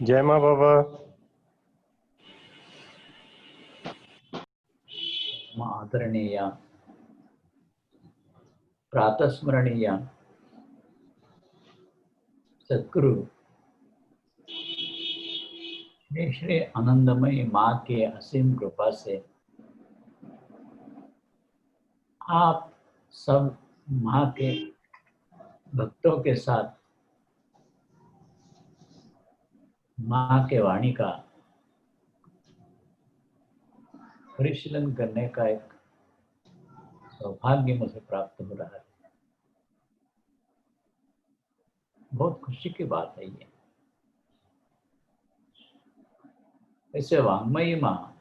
जय माँ बाबा। आदरणीय प्रातस्मरणीय सद्गुरु श्री श्री आनंदमयी माँ के असीम कृपा से आप सब माँ के भक्तों के साथ माँ के वाणी का परिशीलन करने का एक सौभाग्य मुझे प्राप्त हो रहा है। बहुत खुशी की बात है ये। ऐसे वाङ्मयी माँ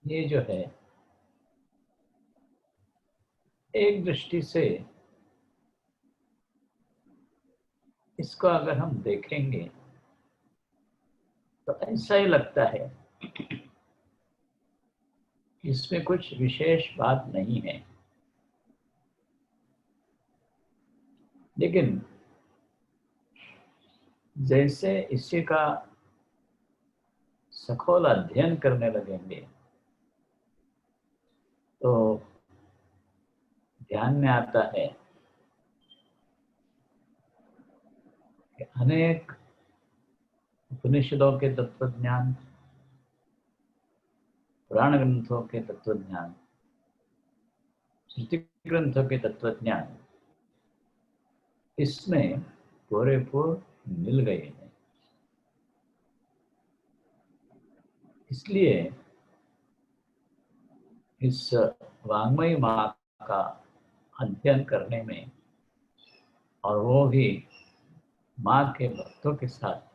ये जो है एक दृष्टि से इसको अगर हम देखेंगे तो ऐसा ही लगता है इसमें कुछ विशेष बात नहीं है, लेकिन जैसे इसी का सखोल अध्ययन करने लगेंगे तो ध्यान में आता है कि अनेक उपनिषदों के तत्वज्ञान, पुराण ग्रंथों के तत्वज्ञान, स्मृति ग्रंथों के तत्वज्ञान इसमें पूरेपूर मिल गए हैं। इसलिए इस वाङ्मयी माँ का अध्ययन करने में और वो भी माँ के भक्तों के साथ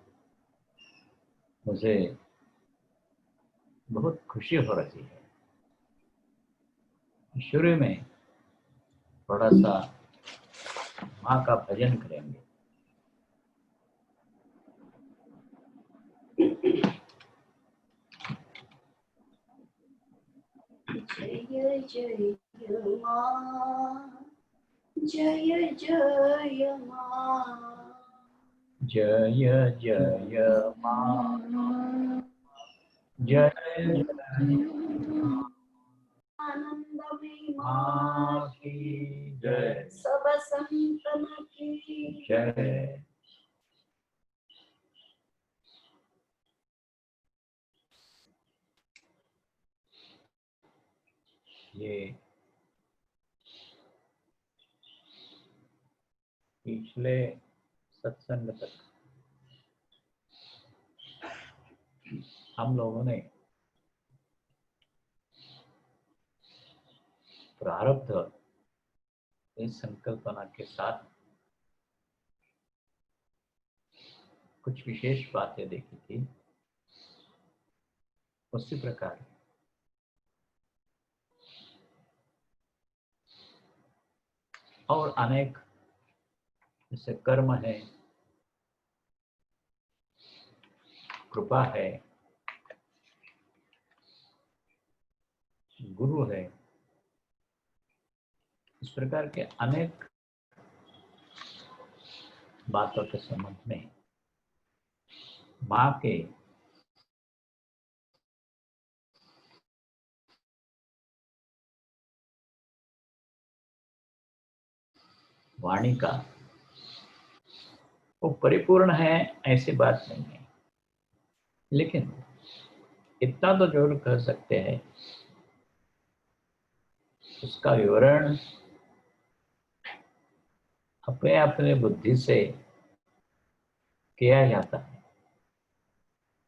मुझे बहुत खुशी हो रही है। शुरू में थोड़ा सा माँ का भजन करेंगे। जय जय माँ, जय जय माँ, जय जय माँ, जय जय आनंदमयी माँ की जय, सब संतन की जय। ये पिछले सत्संग तक हम लोगों ने प्रारब्ध इस संकल्पना के साथ कुछ विशेष बातें देखी थी। उसी प्रकार और अनेक जैसे कर्म है, कृपा है, गुरु है, इस प्रकार के अनेक बातों के संबंध में माँ के वाणी का वो परिपूर्ण है ऐसी बात नहीं है, लेकिन इतना तो जरूर कह सकते हैं उसका विवरण अपने अपने बुद्धि से किया जाता है,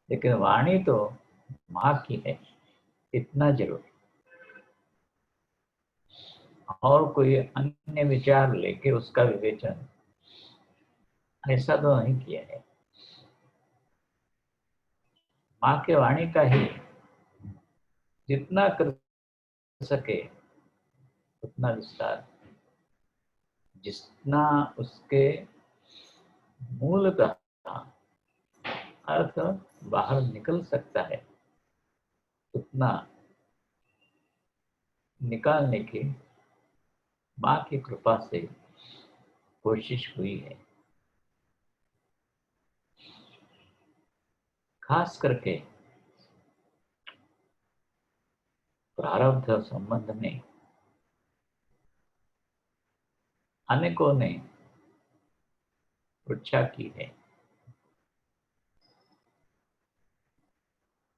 लेकिन वाणी तो माँ की है, इतना जरूर। और कोई अन्य विचार लेके उसका विवेचन ऐसा तो नहीं किया है। माँ के वाणी का ही जितना कर सके उतना विस्तार, जितना उसके मूलतः अर्थ बाहर निकल सकता है उतना निकालने की माँ की कृपा से कोशिश हुई है। खास करके प्रारब्ध संबंध में अनेकों ने पृच्छा की है,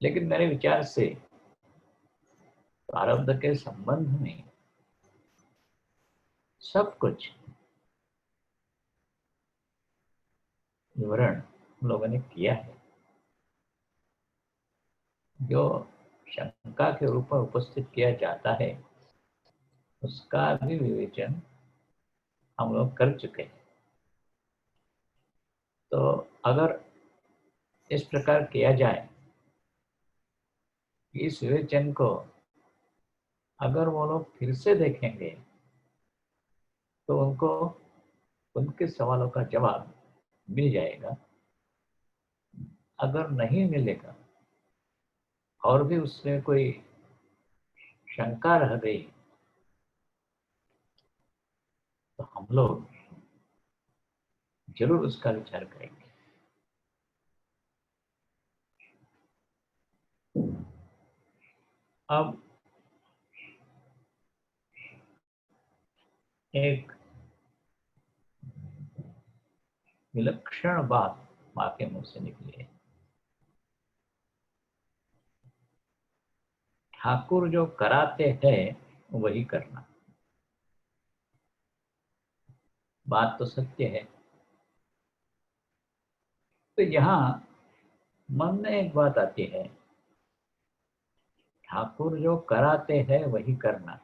लेकिन मेरे विचार से प्रारब्ध के संबंध में सब कुछ विवरण हम लोगों ने किया है। जो शंका के रूप में उपस्थित किया जाता है उसका भी विवेचन हम लोग कर चुके हैं। तो अगर इस प्रकार किया जाए, इस विवेचन को अगर वो लोग फिर से देखेंगे तो उनको उनके सवालों का जवाब मिल जाएगा। अगर नहीं मिलेगा और भी उसमें कोई शंका रह गई तो हम लोग जरूर उसका विचार करेंगे। अब एक विलक्षण बात माँ के मुंह से निकली है। ठाकुर जो कराते हैं वही करना। बात तो सत्य है। तो यहाँ मन में एक बात आती है, ठाकुर जो कराते हैं वही करना।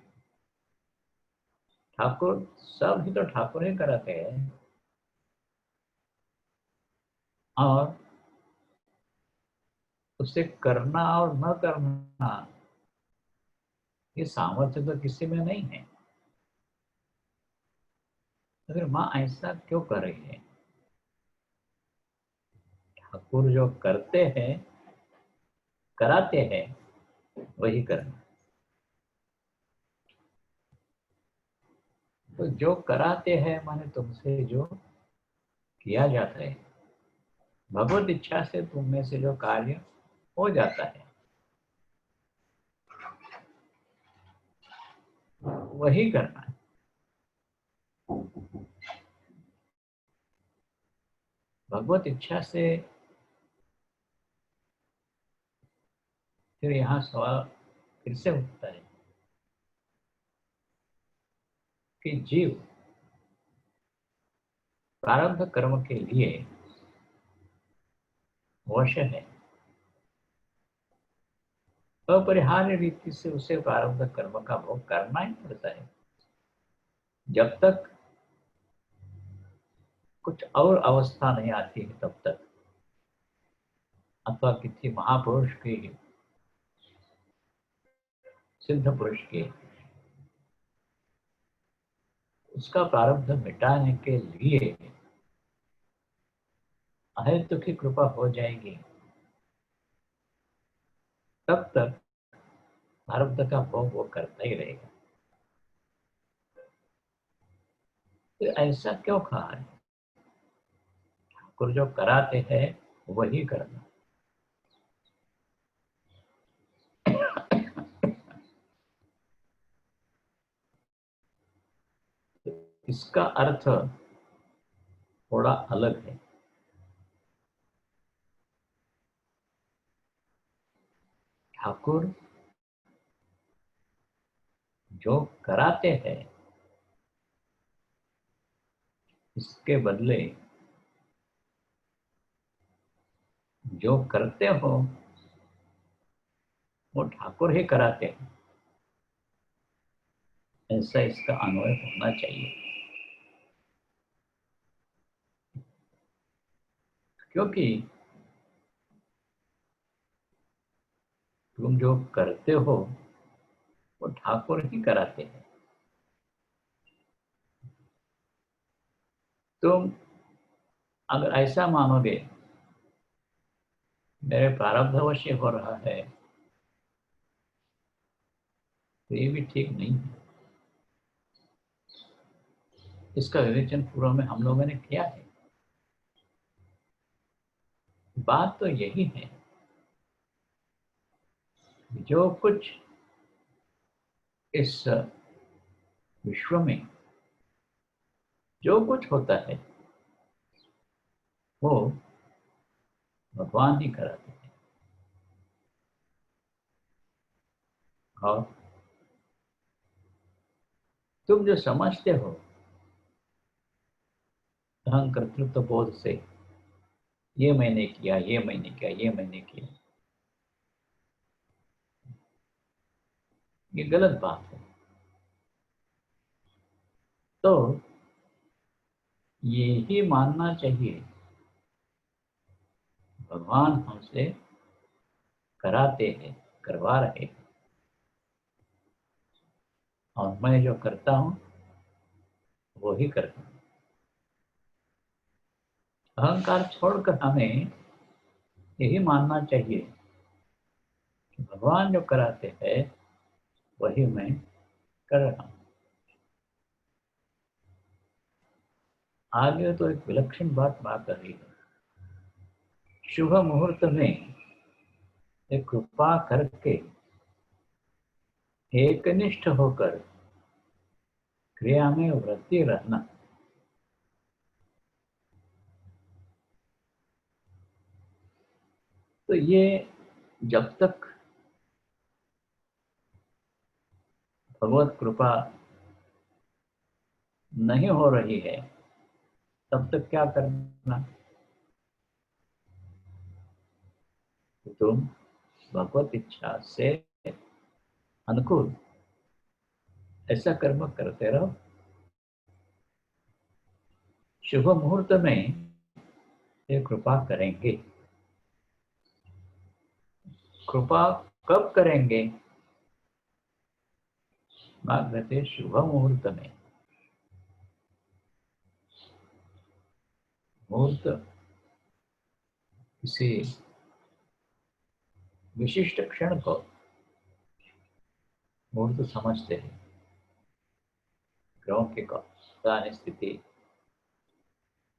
ठाकुर सब ही तो ठाकुर ही कराते हैं, और उसे करना और न करना ये सामर्थ्य तो किसी में नहीं है। अगर माँ ऐसा क्यों कर रही है? ठाकुर जो करते हैं कराते हैं वही करना। तो जो कराते हैं माने तुमसे जो किया जाता है, भगवत इच्छा से तुम में से जो कार्य हो जाता है वही करना है। भगवत इच्छा से फिर यहाँ सवाल फिर से उठता है कि जीव प्रारब्ध कर्म के लिए वश है। अपरिहार्य रीति से उसे प्रारब्ध कर्म का भोग करना ही पड़ता है। जब तक कुछ और अवस्था नहीं आती है तब तक, अथवा किसी महापुरुष की, सिद्ध पुरुष की उसका प्रारब्ध मिटाने के लिए अहेतु की कृपा हो जाएगी, तब तक प्रारब्ध का भोग वो करता ही रहेगा। तो ऐसा क्यों कहा है? ठाकुर जो कराते हैं वही करना। इसका अर्थ थोड़ा अलग है। ठाकुर जो कराते हैं इसके बदले जो करते हो वो ठाकुर ही कराते हैं, ऐसा इसका अन्वय होना चाहिए। क्योंकि तुम जो करते हो वो ठाकुर ही कराते हैं। तुम अगर ऐसा मानोगे मेरे प्रारब्धवश हो रहा है तो ये भी ठीक नहीं है। इसका विवेचन पूर्व में हम लोगों ने किया है। बात तो यही है जो कुछ इस विश्व में जो कुछ होता है वो भगवान ही कराते हैं। और तुम जो समझते हो अहं कर्तृत्व बोध से, ये मैंने किया, ये मैंने किया, ये मैंने किया, ये गलत बात है। तो ये ही मानना चाहिए भगवान हमसे कराते हैं, करवा रहे हैं, और मैं जो करता हूँ वो ही करता हूँ। अहंकार छोड़कर हमें यही मानना चाहिए कि भगवान जो कराते हैं वही मैं कर रहा हूँ। आगे तो एक विलक्षण बात कर रही है। शुभ मुहूर्त में एक कृपा करके एकनिष्ठ होकर क्रिया में वृत्ति रहना। तो ये जब तक भगवत कृपा नहीं हो रही है तब तक क्या करना? तो तुम भगवत इच्छा से अनुकूल ऐसा कर्म करते रहो। शुभ मुहूर्त में ये कृपा करेंगे। कृपा कब करेंगे? बात कहते शुभ मुहूर्त में। मुहूर्त किसी विशिष्ट क्षण को मुहूर्त समझते हैं। ग्रहों की स्थान स्थिति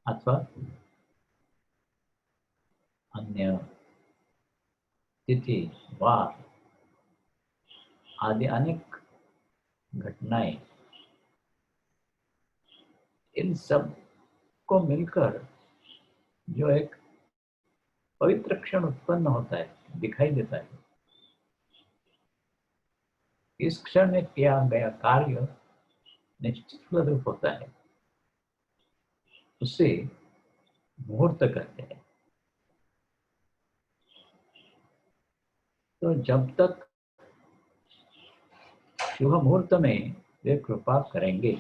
अथवा अन्य तिथि वार आदि अनेक घटनाएं, इन सब को मिलकर जो एक पवित्र क्षण उत्पन्न होता है, दिखाई देता है। इस क्षण में किया गया कार्य निश्चित फलद्रुप होता है, उसे मुहूर्त कहते हैं। तो जब तक शुभ मुहूर्त में वे कृपा करेंगे,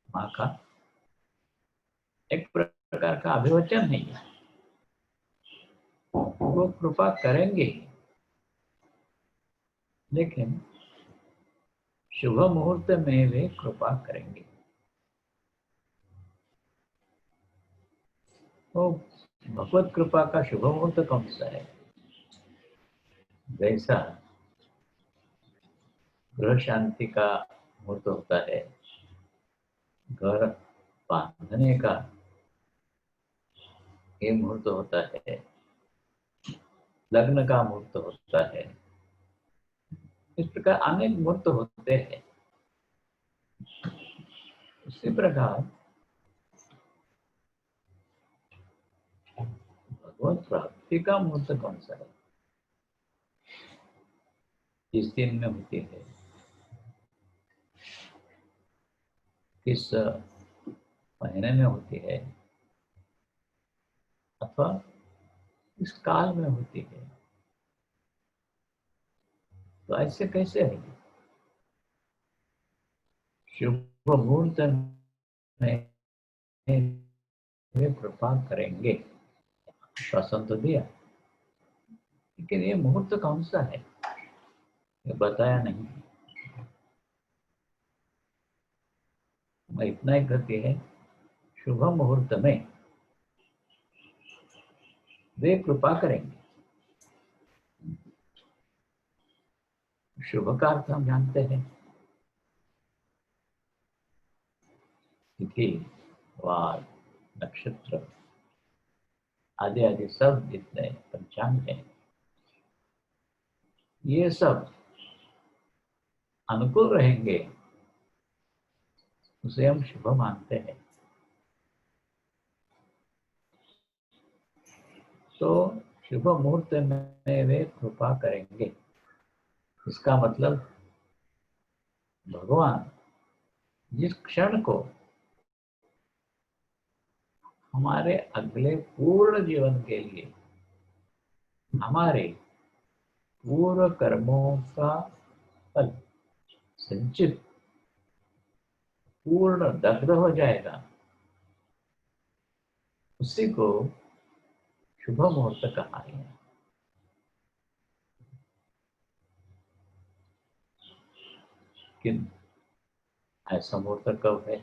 माँ का एक प्रकार का अभिवचन नहीं है, वो कृपा करेंगे, लेकिन शुभ मुहूर्त में वे कृपा करेंगे। तो भगवत कृपा का शुभ मुहूर्त कौन सा है? जैसा गृह शांति का मुहूर्त होता है, घर बांधने का ये मुहूर्त होता है, लग्न का मुहूर्त होता है, इस प्रकार अनेक मुहूर्त होते हैं। उसी प्रकार भगवत प्राप्ति का मुहूर्त कौन सा है? किस दिन में होती है, किस महीने में होती है, अथवा किस काल में होती है? तो ऐसे कैसे है? शुभ मुहूर्त में वे कृपा करेंगे, आश्वासन तो दिया, लेकिन ये मुहूर्त कौन सा है ये बताया नहीं। मैं इतना ही कहती है, शुभ मुहूर्त में वे कृपा करेंगे। शुभ का अर्थ हम जानते हैं, तिथि वार नक्षत्र आदि आदि सब जितने पंचांग हैं ये सब अनुकूल रहेंगे, उसे हम शुभ मानते हैं। तो शुभ मुहूर्त में वे कृपा करेंगे। इसका मतलब भगवान जिस क्षण को हमारे अगले पूर्ण जीवन के लिए हमारे पूर्व कर्मों का फल संचित पूर्ण दग्ध हो जाएगा, उसी को शुभ मुहूर्त कहा है। लेकिन ऐसा मुहूर्त कब है?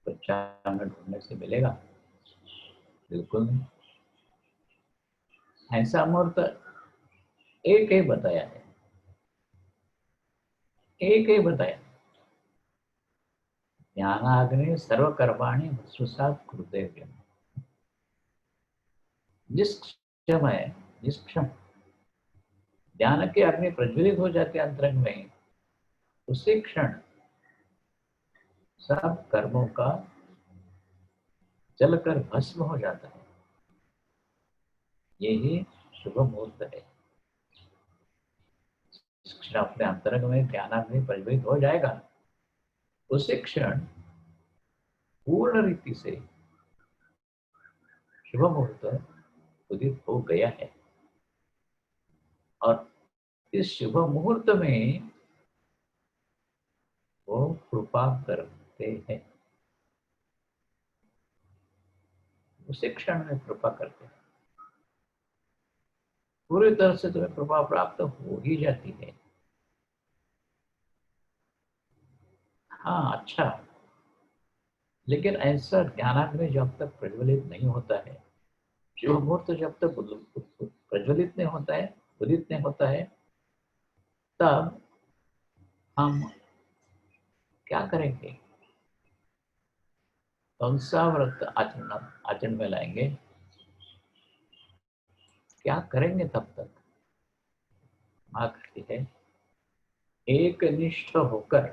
बच्चा में ढूंढने से मिलेगा? बिल्कुल नहीं। ऐसा मुहूर्त एक ही बताया है, एक ही बताया। ज्ञानाग्नि सर्वकर्माणि मत्सुसात् कुरुते। जिस समय, जिस क्षण ज्ञान की अग्नि प्रज्वलित हो जाती है अंतरंग में, उसी क्षण सब कर्मों का जलकर भस्म हो जाता है। यही शुभ मुहूर्त है। जिस क्षण अपने अंतरंग में ज्ञानाग्नि प्रज्वलित हो जाएगा, उसी क्षण पूर्ण रीति से शुभ मुहूर्त उदित हो गया है। और इस शुभ मुहूर्त में वो कृपा करते हैं, उसी क्षण में कृपा करते हैं। पूरी तरह से तुम्हें कृपा प्राप्त हो ही जाती है। हाँ, अच्छा, लेकिन ऐसा ज्ञानाग्नि जब तक प्रज्वलित नहीं होता है, शुभ मुहूर्त जब तक प्रज्वलित नहीं होता है, उदित नहीं होता है, तब हम क्या करेंगे? कौन सा व्रत आचरण में लाएंगे? क्या करेंगे तब तक? माँ कहती है, एक निष्ठ होकर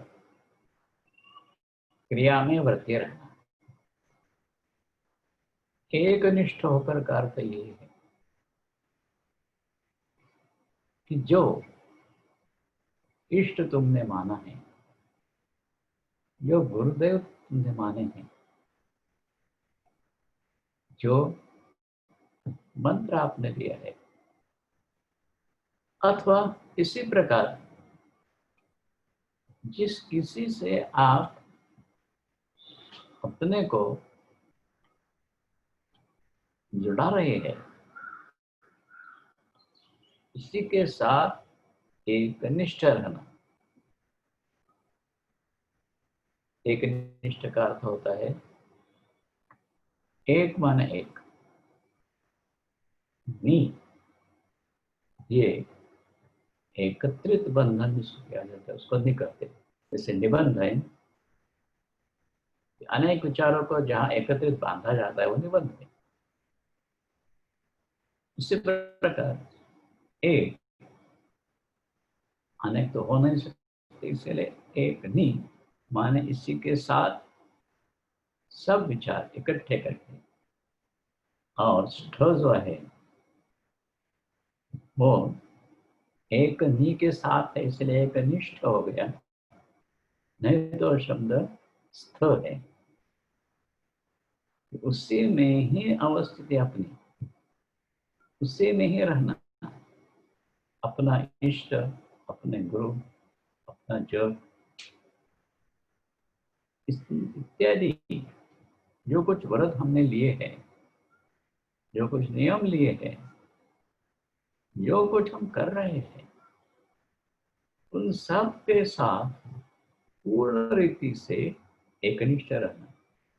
क्रिया में व्रती रहना। एक निष्ठ होकर का अर्थ ये है कि जो इष्ट तुमने माना है, जो गुरुदेव तुमने माने हैं, जो मंत्र आपने दिया है, अथवा इसी प्रकार जिस किसी से आप अपने को जुड़ा रहे हैं, उसी के साथ एक निष्ठ रहना। एक निष्ठ का अर्थ होता है एक माने एक, नी, ये एकत्रित बंधन जिसको किया जाता है उसको नहीं करते। जैसे निबंध है, अनेक विचारों को जहां एकत्रित बांधा जाता है वो निबंध है। इसी प्रकार एक अनेक तो हो नहीं सकते, इसलिए एक नी माने इसी के साथ सब विचार इकट्ठे करके, और स्ठ जो है वो एक नी के साथ है, इसलिए एक निष्ठ हो गया। नहीं तो शब्द स्थ है, उसी में ही अवस्थिति अपनी, उसी में ही रहना। अपना इष्ट, अपने गुरु, अपना जप इत्यादि जो कुछ व्रत हमने लिए हैं, जो कुछ नियम लिए हैं, जो कुछ हम कर रहे हैं, उन सब के साथ पूर्ण रीति से एकनिष्ठ रहना,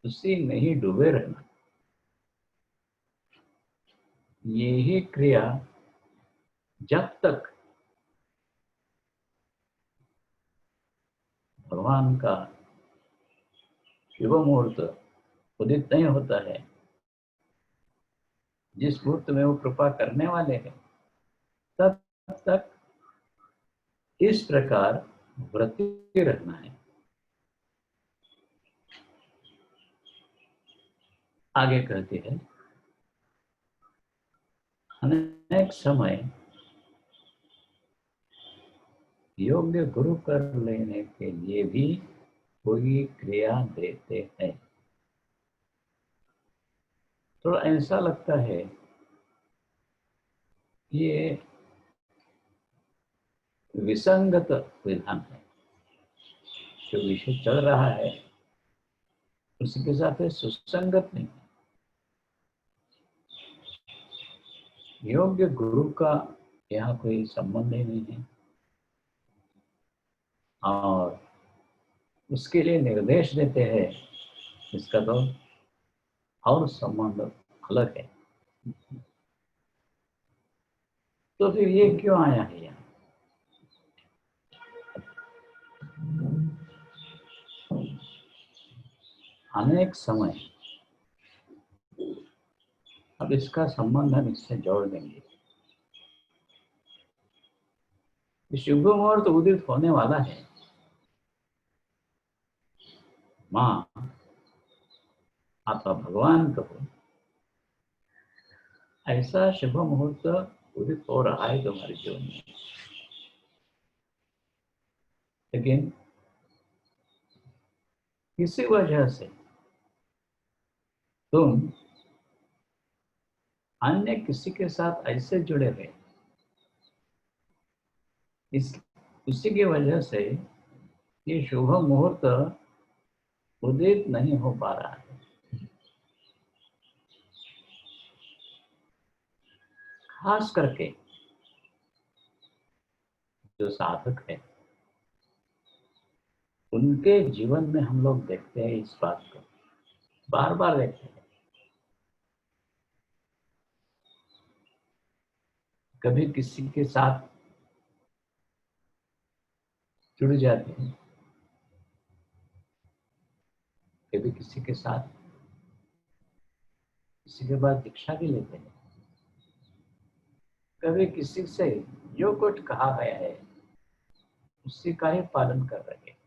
उसी में ही डूबे रहना। यही क्रिया जब तक भगवान का शुभ मुहूर्त उदित नहीं होता है, जिस मुहूर्त में वो कृपा करने वाले हैं, तब तक इस प्रकार व्रती रहना है। आगे कहती है, अनेक समय योग्य गुरु कर लेने के लिए भी कोई क्रिया देते हैं। थोड़ा ऐसा लगता है ये विसंगत विधान है। जो विषय चल रहा है उसके साथ सुसंगत नहीं। योग्य गुरु का यहाँ कोई संबंध ही नहीं है और उसके लिए निर्देश देते हैं, इसका तो और संबंध अलग है। तो फिर ये क्यों आया है यहाँ? अनेक समय, अब इसका संबंध हम इससे जोड़ देंगे। शुभ मुहूर्त उदित होने वाला है। माँ अथवा भगवान कहो, ऐसा शुभ मुहूर्त उदित हो रहा है तुम्हारे जीवन में, लेकिन किसी वजह से तुम अन्य किसी के साथ ऐसे जुड़े हुए, इस उसी की वजह से ये शुभ मुहूर्त उदित नहीं हो पा रहा है। खास करके जो साधक है उनके जीवन में हम लोग देखते हैं, इस बात को बार बार देखते हैं। कभी किसी के साथ जुड़ जाते हैं, कभी किसी के साथ, किसी के बाद दीक्षा भी लेते हैं, कभी किसी से जो कुछ कहा गया है उसी का ही पालन कर रहे हैं।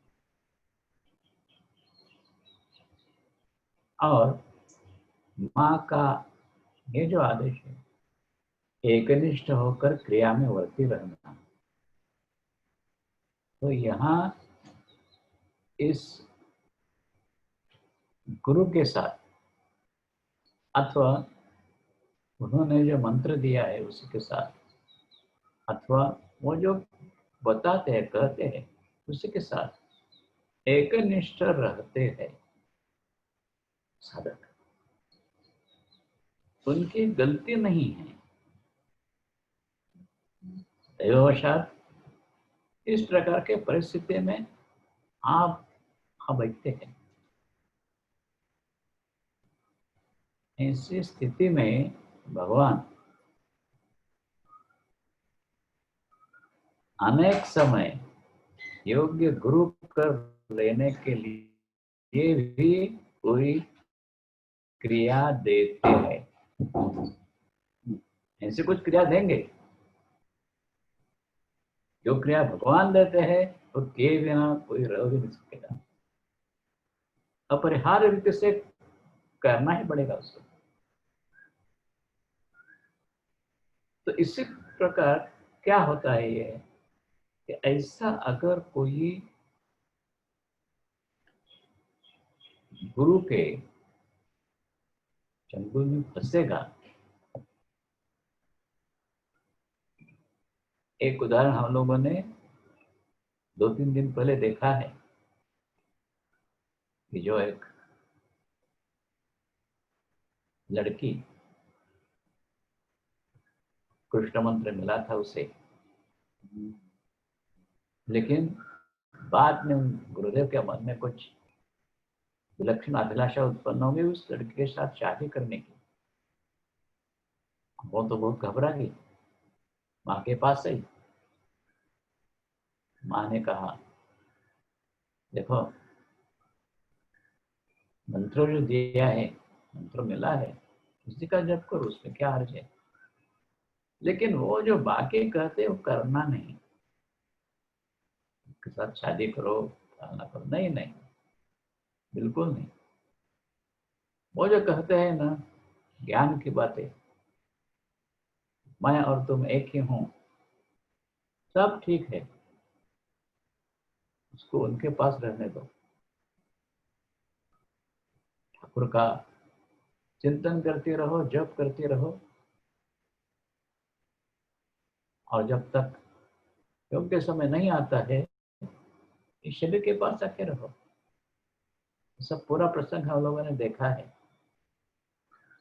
और माँ का ये जो आदेश है, एकनिष्ठ होकर क्रिया में वर्ती रहना, तो यहाँ इस गुरु के साथ अथवा उन्होंने जो मंत्र दिया है उसी के साथ, अथवा वो जो बताते हैं कहते हैं उसी के साथ एकनिष्ठ रहते हैं साधक। उनकी गलती नहीं है, दैववशात इस प्रकार के परिस्थिति में आप बैठते हैं। ऐसी स्थिति में भगवान अनेक समय योग्य गुरु कर लेने के लिए भी कोई क्रिया देते हैं। ऐसे कुछ क्रिया देंगे, जो क्रिया भगवान देते हैं वो किए बिना कोई रह भी नहीं सकेगा, अपरिहार्य रीति से करना ही पड़ेगा उसको। तो इसी प्रकार क्या होता है ये कि ऐसा अगर कोई गुरु के चंगुल में फंसेगा, एक उदाहरण हम लोगों ने 2-3 दिन पहले देखा है कि जो एक लड़की कृष्ण मंत्र मिला था उसे, लेकिन बाद में गुरुदेव के मन में कुछ विलक्षण अभिलाषा उत्पन्न हो गई उस लड़की के साथ शादी करने की। वो तो बहुत घबरा गई, माँ के पास आई। माँ ने कहा, देखो मंत्र जो दिया है, मंत्र मिला है, उसी का जप करो, उसमें क्या हर्ज है। लेकिन वो जो बाकी कहते वो करना नहीं, उसके साथ शादी करो, फलाना करो, नहीं नहीं, बिल्कुल नहीं। वो जो कहते हैं ना ज्ञान की बातें, मैं और तुम एक ही हूं, सब ठीक है, उसको उनके पास रहने दो। ठाकुर का चिंतन करते रहो, जप करते रहो, और जब तक योग्य समय नहीं आता है ईश्वर के पास आके रहो। सब पूरा प्रसंग हम लोगों ने देखा है।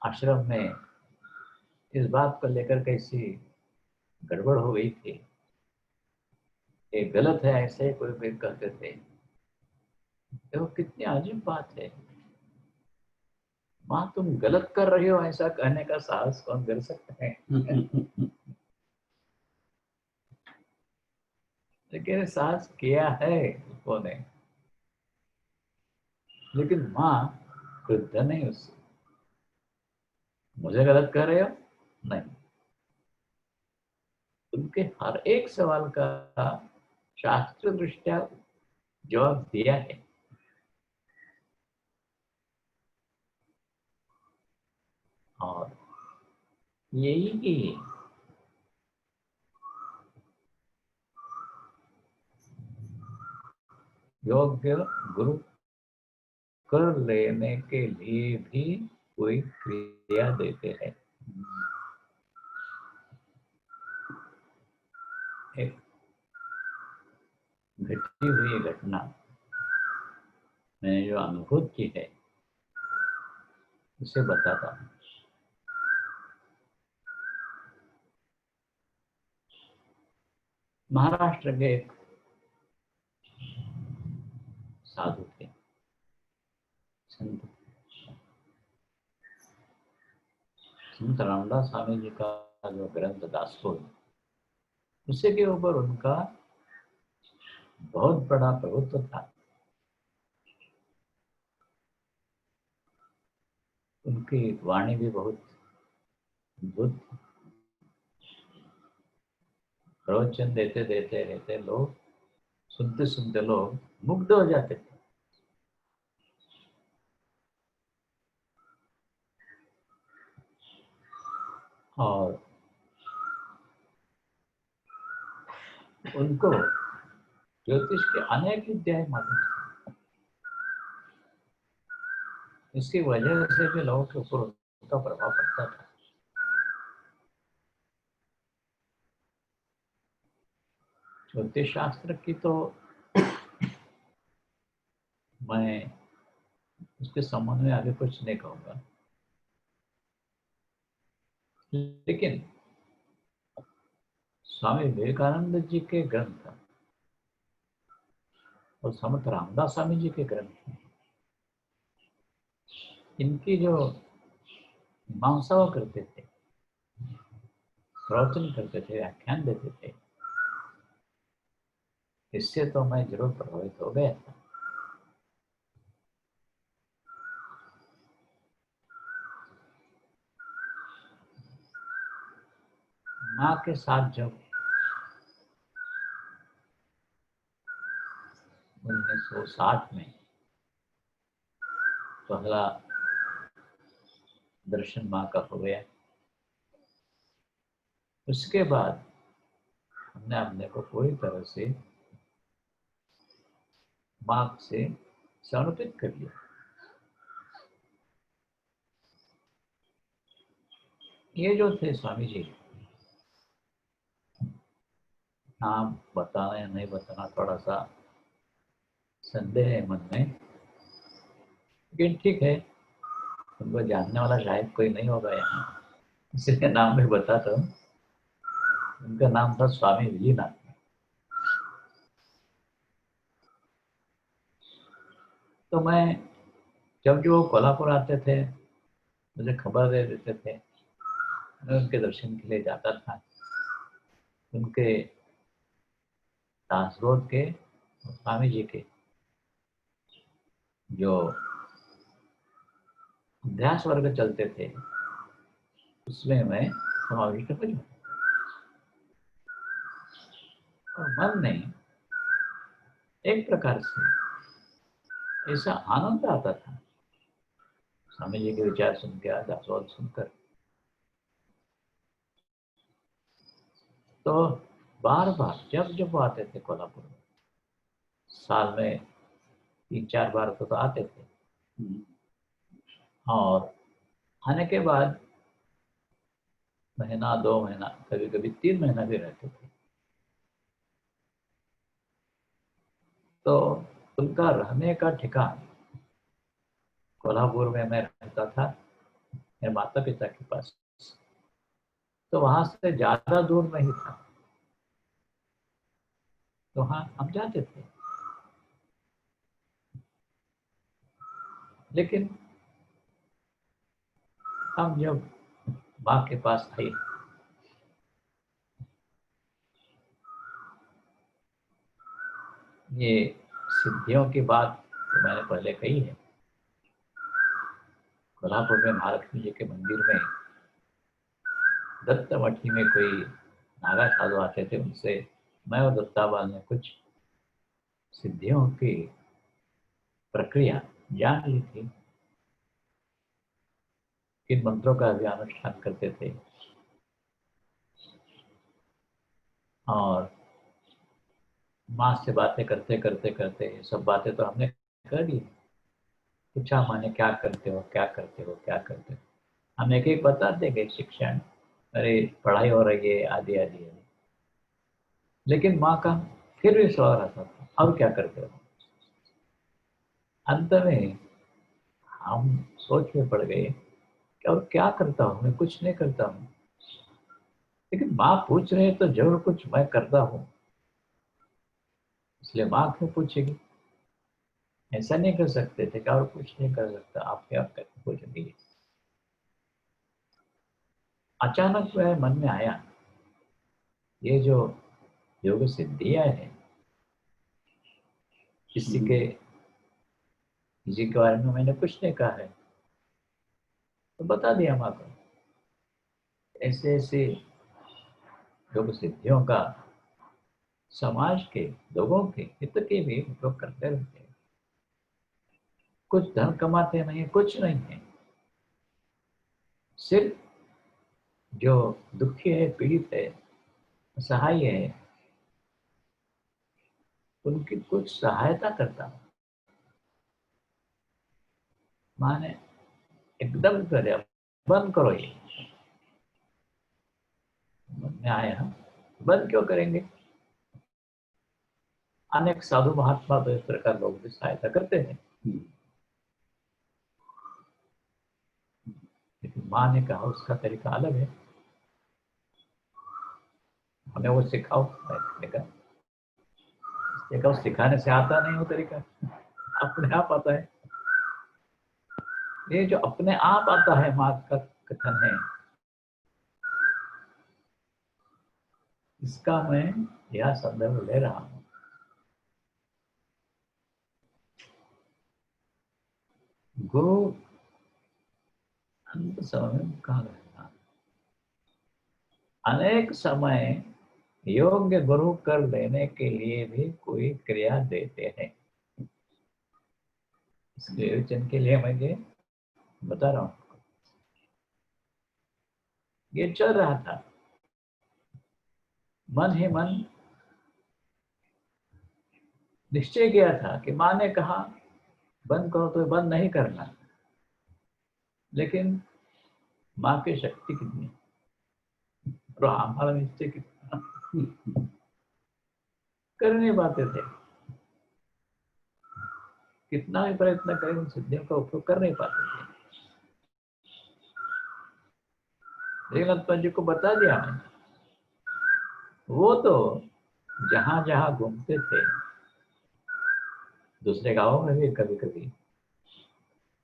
आश्रम में इस बात को लेकर कैसी गड़बड़ हो गई थी, ये गलत है ऐसे कोई कोई कहते थे। देखो कितनी अजीब बात है, माँ तुम गलत कर रही हो ऐसा कहने का साहस कौन कर सकता है? लेकिन साहस किया है उन्होंने, लेकिन माँ क्रुद्ध नहीं उससे। मुझे गलत कर रहे हो? नहीं, उनके हर एक सवाल का शास्त्र दृष्टया जवाब दिया है। और यही योग्य गुरु कर लेने के लिए भी कोई क्रिया देते हैं। एक घटी हुई घटना मैंने जो अनुभूत की है उसे बताता हूँ। महाराष्ट्र के एक साधु थे, संत संत रामदास स्वामी जी का जो ग्रंथ दासबोध, उसी के ऊपर उनका बहुत बड़ा प्रभुत्व था। उनकी वाणी भी बहुत अद्भुत, प्रवचन देते देते रहते लोग सुनते सुनते लोग मुग्ध हो जाते थे। और उनको ज्योतिष के अनेक विद्याएं मालूम थी। इसकी वजह से भी लोगों के ऊपर उनका प्रभाव पड़ता था। ज्योतिष शास्त्र की तो मैं उसके संबंध में आगे कुछ नहीं कहूंगा, लेकिन स्वामी विवेकानंद जी के ग्रंथ और समर्थ रामदास स्वामी जी के ग्रंथ, इनकी जो मीमांसा करते थे, प्रवचन करते थे, व्याख्यान देते थे, इससे तो मैं जरूर प्रभावित हो गया था। माँ के साथ जब 1960 में पहला दर्शन माँ का हो गया, उसके बाद हमने अपने को पूरी तरह से माँ से समर्पित कर लिया। ये जो थे स्वामी जी, नाम बताना या नहीं बताना थोड़ा सा संदेह है मन में, लेकिन ठीक है, उनको जानने वाला शायद कोई नहीं होगा यहाँ, इसलिए नाम भी बताता हूँ। उनका नाम था स्वामी विजयनाथ। तो मैं जब जो कोल्हापुर आते थे मुझे खबर दे देते थे, मैं उनके दर्शन के लिए जाता था। उनके दासबोध के और स्वामी जी के जो अभ्यास वर्ग चलते थे उसमें मैं समाविष्ट हो जाता। और मन ने एक प्रकार से ऐसा आनंद आता था स्वामी जी के विचार सुन के, दासोल सुनकर। तो बार बार जब जब वो आते थे कोल्हापुर में, साल में 3-4 बार तो आते थे, और आने के बाद महीना 2 महीना, कभी कभी 3 महीना भी रहते थे। तो उनका रहने का ठिकाना कोल्हापुर में मैं रहता था मेरे माता पिता के पास, तो वहां से ज्यादा दूर नहीं था, तो हाँ हम जाते थे। लेकिन हम जब माँ के पास आए, ये सिद्धियों की बात तो मैंने पहले कही है। कोल्हापुर में महालक्ष्मी जी के मंदिर में दत्त मठी में कोई नागा साधु आते थे, उनसे मैं और दत्ताबाल ने कुछ सिद्धियों की प्रक्रिया जान ली थी। किन मंत्रों का भी अनुष्ठान करते थे, और माँ से बातें करते करते करते ये सब बातें तो हमने कर ली। पूछा माने क्या करते हो, क्या करते हो, क्या करते हो। हम एक एक बताते गए शिक्षण, अरे पढ़ाई हो रही है, आदि आदि आदि। लेकिन माँ का फिर भी सवाल आता था, अब क्या करते हो। अंत में हम सोच में पड़ गए कि और क्या करता हूँ, मैं कुछ नहीं करता हूँ। लेकिन माँ पूछ रहे तो जरूर कुछ मैं करता हूँ, इसलिए माँ क्यों पूछेगी। ऐसा नहीं कर सकते थे कि और कुछ नहीं कर सकता, आप क्या करके पूछेंगे। अचानक वह मन में आया, ये जो योग सिद्धियां है, किसी के बारे में मैंने कुछ नहीं कहा है, तो बता दिया माँ को ऐसे ऐसे योग सिद्धियों का समाज के लोगों के हित के भी उपयोग करते रहते हैं। कुछ धन कमाते नहीं, कुछ नहीं है, सिर्फ जो दुखी है, पीड़ित है, असहाय है, उनकी कुछ सहायता करता हूँ। माने एकदम करे, बंद करो ये। मन में आया, बंद क्यों करेंगे। अनेक साधु महात्मा तो इस प्रकार लोग भी सहायता करते हैं। लेकिन माँ ने कहा उसका तरीका अलग है, हमें वो सिखाओ। मैंने कहा सिखाने से आता नहीं वो तरीका, अपने आप आता है। ये जो अपने आप आता है माँ का कथन है, इसका मैं यह संदर्भ ले रहा हूं। गुरु अंत समय में कहा गया, अनेक समय योग्य गुरु कर लेने के लिए भी कोई क्रिया देते हैं। इस विवेचन के लिए मैं ये बता रहा हूं। ये चल रहा था, मन ही मन निश्चय किया था कि माँ ने कहा बंद करो तो बंद नहीं करना। लेकिन माँ की शक्ति कितनी और हमारा निश्चय कितना, कर नहीं पाते थे। कितना भी प्रयत्न करें उन सिद्धियों का उपयोग कर नहीं पाते थे। जी को बता दिया मैंने, वो तो जहां जहां घूमते थे, दूसरे गांवों में भी, कभी कभी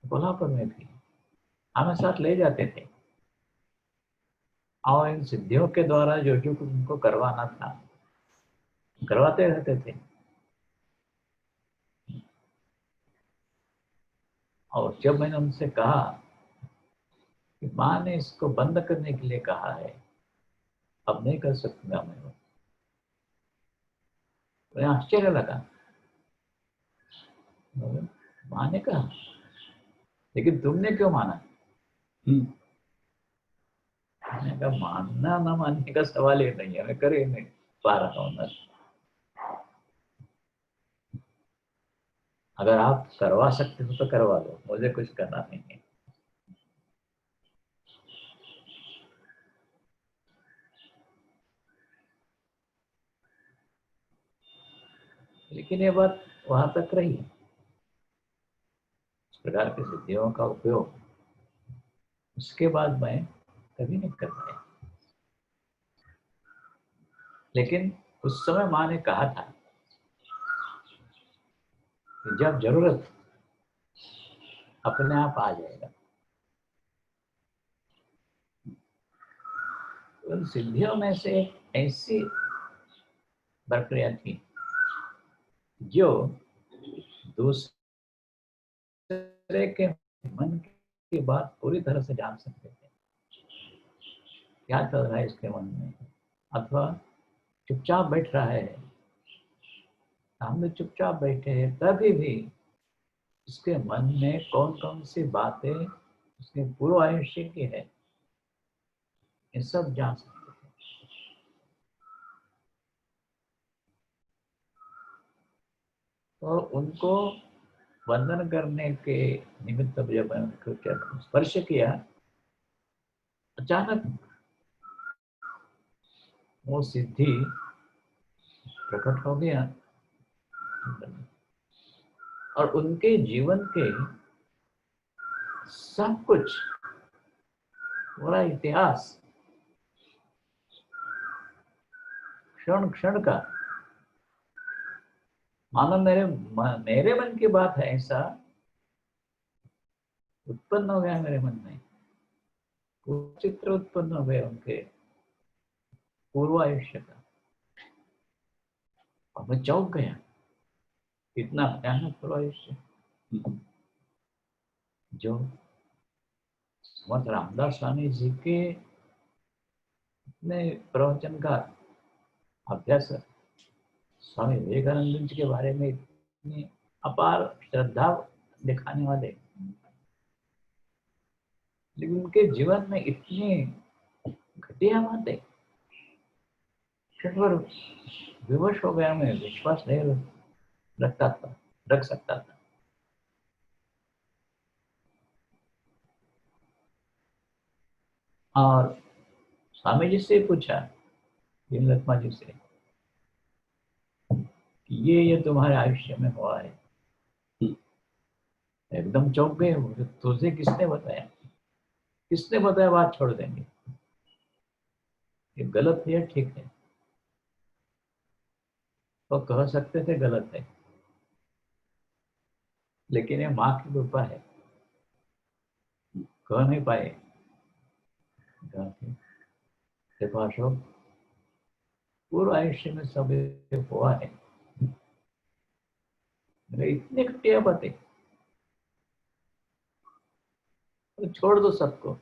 कोल्हापुर में भी हमें साथ ले जाते थे, और इन सिद्धियों के द्वारा जो जो कुछ उनको करवाना था करवाते रहते थे। और जब मैंने उनसे कहा कि माँ ने इसको बंद करने के लिए कहा है, अब नहीं कर सकूंगा मैं, तो आश्चर्य लगा। माँ ने कहा लेकिन तुमने क्यों माना? मैंने कहा मानना ना मानने का सवाल ही नहीं है, मैं कर ही नहीं पा रहा हूँ ना। अगर आप करवा सकते हो तो करवा लो, मुझे कुछ करना नहीं है। लेकिन ये बात वहां तक रही। इस प्रकार की सिद्धियों का उपयोग उसके बाद मैं कभी नहीं कर पाया। लेकिन उस समय माँ ने कहा था कि जब जरूरत अपने आप आ जाएगा। उन सिद्धियों में से ऐसी प्रक्रिया थी जो दूसरे के मन की बात पूरी तरह से जान सकते थे, क्या चल रहा है इसके मन में। अथवा चुपचाप बैठ रहा है, हम लोग चुपचाप बैठे हैं, तभी भी उसके मन में कौन कौन सी बातें उसके पूर्व आयुष्य की है, ये सब जान सकते थे। तो उनको वंदन करने के निमित्त जब मैंने उनको स्पर्श किया, अचानक वो सिद्धि प्रकट हो गया और उनके जीवन के सब कुछ, पूरा इतिहास क्षण क्षण का, मानो मेरे मन की बात है ऐसा उत्पन्न हो गया मेरे मन में। चित्र उत्पन्न हो गया उनके पूर्व आयुष्य का और मैं चौंक गया, इतना भयानक पूर्व आयुष्य जो समर्थ रामदास स्वामी जी के प्रवचन का अभ्यास स्वामी विवेकानंद जी के बारे में इतनी अपार श्रद्धा दिखाने वाले, लेकिन उनके जीवन में इतनी घटिया बातें, क्षण भर विवश हो गया, मैं विश्वास नहीं रख सकता था। और स्वामी जी से पूछा, भीमलत्मा जी से, कि ये तुम्हारे आयुष्य में हुआ है। एकदम चौंक गए वो, तुझे किसने बताया? किसने बताया? बात छोड़ देंगे, ये गलत है या ठीक है? तो कह सकते थे गलत है, लेकिन ये माँ की कृपा है, कह नहीं पाए। देखो अशोक, पूर्व आयुष्य में सब हुआ है, इतनी घटिया बातें, तो छोड़ दो सबको,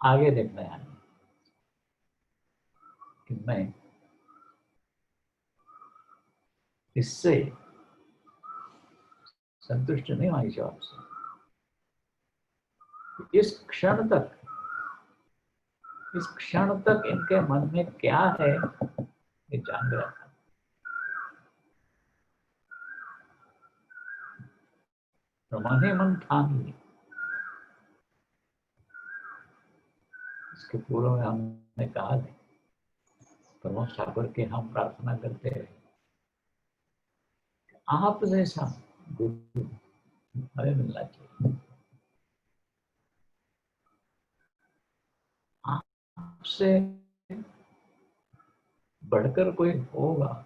आगे देखना है कि मैं इससे संतुष्ट नहीं हुआ इस जवाब से। इस क्षण तक इनके मन में क्या है ये जान रहा था। तो मन ही मन ठान ली। इसके पूर्व में हमने कहा है, प्रमोद ठाकुर के हम प्रार्थना करते हैं, आप जैसा गुरु हमें मिलना चाहिए, आपसे बढ़कर कोई होगा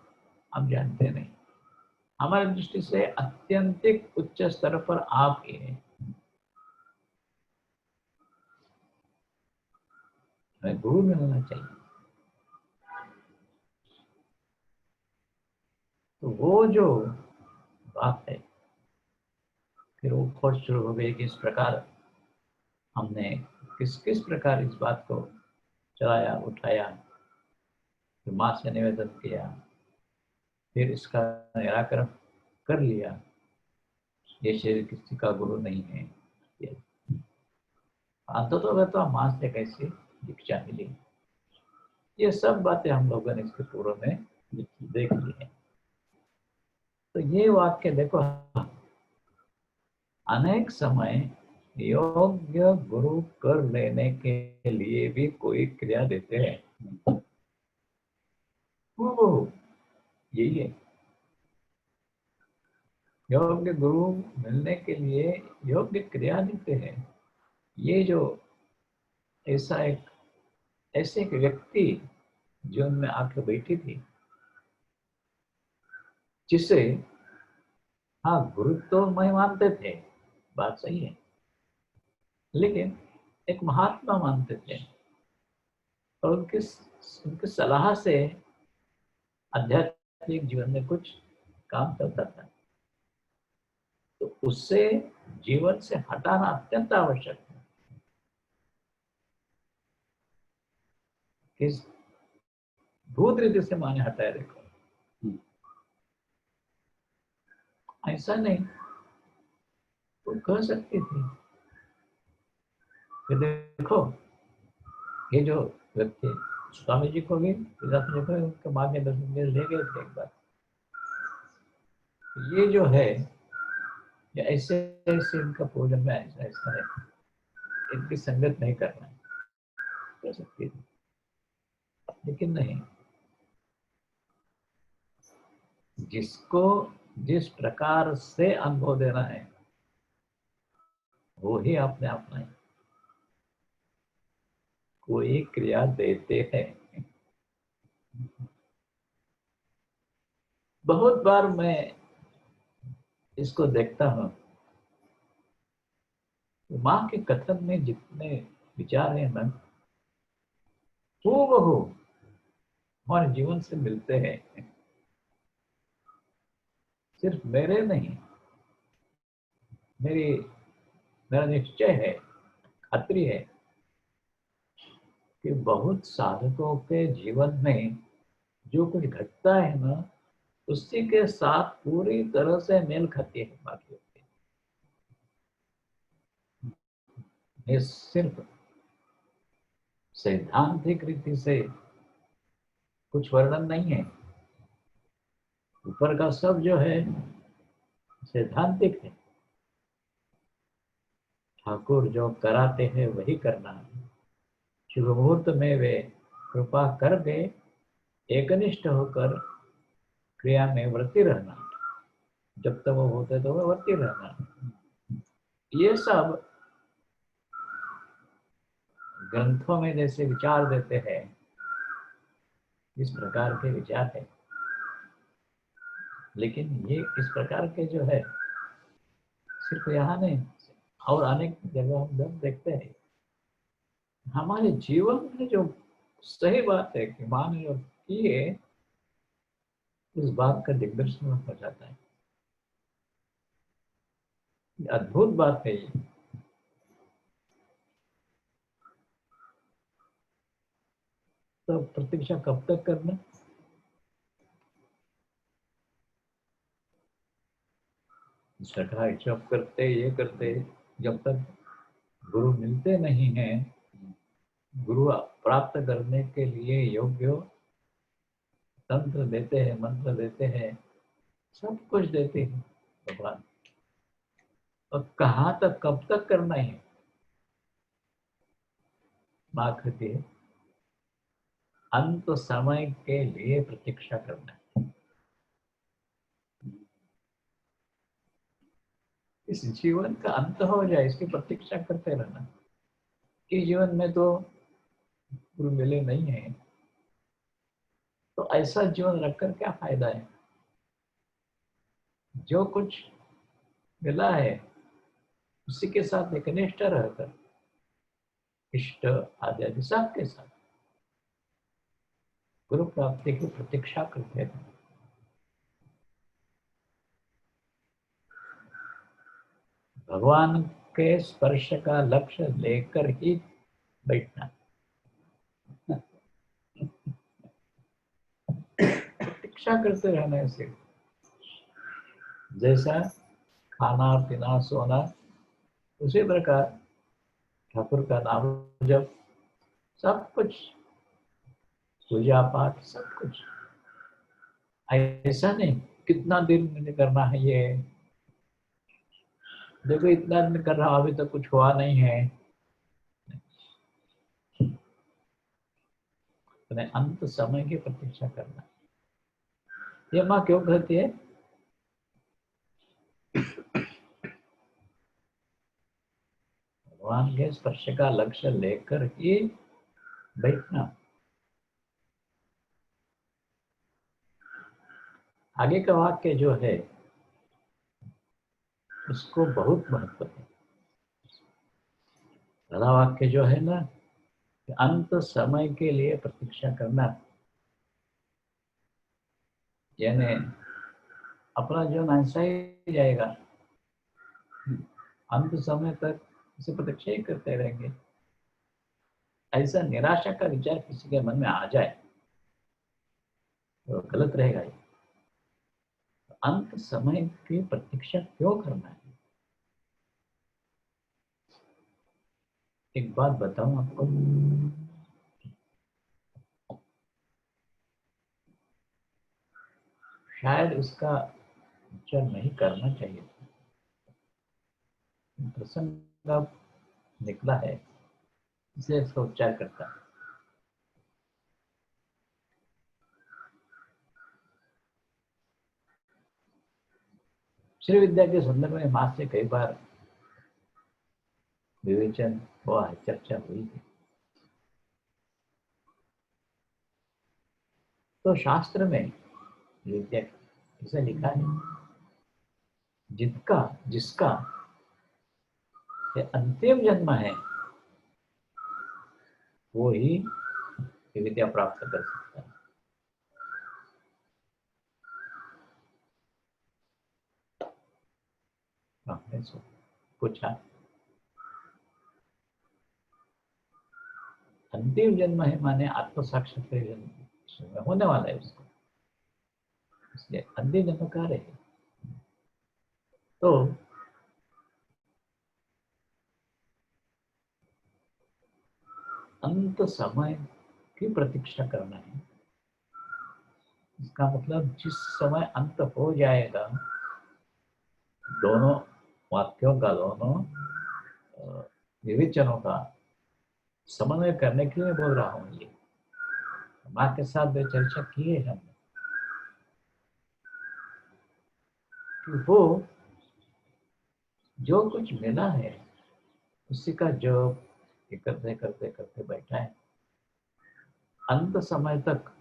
हम जानते नहीं। हमारी दृष्टि से अत्यंतिक उच्च स्तर पर आप ही हैं, हमें गुरु मिलना चाहिए। तो वो जो बात है, फिर वो खोज शुरू हो गई कि इस प्रकार हमने किस किस प्रकार इस बात को चलाया, उठाया, फिर माँ से निवेदन किया, फिर इसका निराकरण कर लिया, ये शरीर किसी का गुरु नहीं है, अंततः तो मां से कैसे दीक्षा मिली, ये सब बातें हम लोगों ने इसके पूर्व में देख ली है। तो ये वाक्य देखो, अनेक समय योग्य गुरु कर लेने के लिए भी कोई क्रिया देते हैं, वो यही है। योग्य गुरु मिलने के लिए योग्य क्रिया देते हैं। ये जो ऐसे एक व्यक्ति जीवन में आके बैठी थी, जिसे हाँ गुरु तो मैं मानते थे, बात सही है, लेकिन एक महात्मा मानते थे, और उनकी सलाह से आध्यात्मिक जीवन में कुछ काम चलता था, तो उससे जीवन से हटाना अत्यंत आवश्यक है। किस भूत रीति से माने हटाए, देखो ऐसा नहीं, वो कह सकती थी कि देखो ये जो व्यक्ति स्वामी जी को भी जी को उनके मार्गदर्शन में ले गए थे एक बार, ये जो है ये ऐसे ऐसे इनका पूजन में ऐसा ऐसा है, इनकी संगत नहीं करना है, कह सकती थी, लेकिन नहीं, जिसको जिस प्रकार से अनुभव देना है वो ही अपने अपना है, कोई क्रिया देते हैं। बहुत बार मैं इसको देखता हूँ, माँ के कथन में जितने विचार हैं ना, वो हमारे जीवन से मिलते हैं। सिर्फ मेरे नहीं, मेरा निश्चय है, खात्री है कि बहुत साधकों के जीवन में जो कुछ घटता है ना, उसी के साथ पूरी तरह से मेल खाती है बाकी होती है। ये सिर्फ सैद्धांतिक रीति से कुछ वर्णन नहीं है, ऊपर का सब जो है सैद्धांतिक है। ठाकुर जो कराते हैं वही करना है। शुभ मुहूर्त में वे कृपा कर गए, एकनिष्ठ होकर क्रिया में वृत्ति रहना, जब तक वो होते तो वो वृत्ति रहना। ये सब ग्रंथों में जैसे विचार देते हैं, इस प्रकार के विचार है, लेकिन ये इस प्रकार के जो है सिर्फ यहाँ नहीं, और अनेक जगह हम लोग देखते हैं। हमारे जीवन में जो सही बात है कि माँ ने जो की है, उस बात का दिग्दर्शन हो जाता है। अद्भुत बात है ये। तो प्रतीक्षा कब तक करना? छठा जप करते ये करते, जब तक गुरु मिलते नहीं हैं, गुरु प्राप्त करने के लिए योग्य तंत्र देते हैं, मंत्र देते हैं, सब कुछ देते हैं भगवान, और कहाँ तक कब तक करना है? माँ कहती है अंत समय के लिए प्रतीक्षा करना है। इस जीवन का अंत हो जाए इसकी प्रतीक्षा करते रहना। इस जीवन में तो गुरु मिले नहीं है, तो ऐसा जीवन रखकर क्या फायदा है? जो कुछ मिला है उसी के साथ एकनिष्ठ रहकर इष्ट आदि सब के साथ गुरु प्राप्ति की प्रतीक्षा करते हैं। भगवान के स्पर्श का लक्ष्य लेकर ही बैठना, प्रतीक्षा प्रतीक्षा करते रहने से, जैसा खाना पीना सोना, उसी प्रकार ठाकुर का नाम जप, सब कुछ, पूजा पाठ, सब कुछ। ऐसा नहीं कितना दिन मैंने करना है, ये देखो इतना दिन कर रहा हूं, अभी तक कुछ हुआ नहीं है। अपने अंत समय की प्रतीक्षा करना। ये माँ क्यों कहती है? भगवान के स्पर्श का लक्ष्य लेकर ही बैठना। आगे का वाक्य जो है उसको बहुत महत्व है। पहला वाक्य जो है ना, अंत समय के लिए प्रतीक्षा करना, यानी अपना जीवन ऐसा ही जाएगा, अंत समय तक इसे प्रतीक्षा ही करते रहेंगे। ऐसा निराशा का विचार किसी के मन में आ जाए तो गलत रहेगा। ये अंत समय की प्रतीक्षा क्यों करना है? एक बात बताऊं आपको, शायद उसका विचार नहीं करना चाहिए। प्रसंग अब निकला है, इसलिए इसका उच्चार करता है। श्री विद्या के संदर्भ में मां से कई बार विवेचन हुआ है, चर्चा हुई है। तो शास्त्र में विद्या ऐसा लिखा है, जिसका ये अंतिम जन्म है वो ही विद्या प्राप्त कर सकता है। आपने पूछा अंतिम जन्म है माने आत्म साक्षात्कार जन्म होने वाला है उसको, इसलिए अंतिम जन्म कार्य है। तो अंत समय की प्रतीक्षा करना है, इसका मतलब जिस समय अंत हो जाएगा, दोनों वाक्यों का, दोनों विवेचनों का समन्वय करने के लिए बोल रहा हूँ। ये माँ के साथ भी चर्चा की है हमने कि वो जो कुछ मिला है उसी का जो करते करते करते बैठा है, अंत समय तक,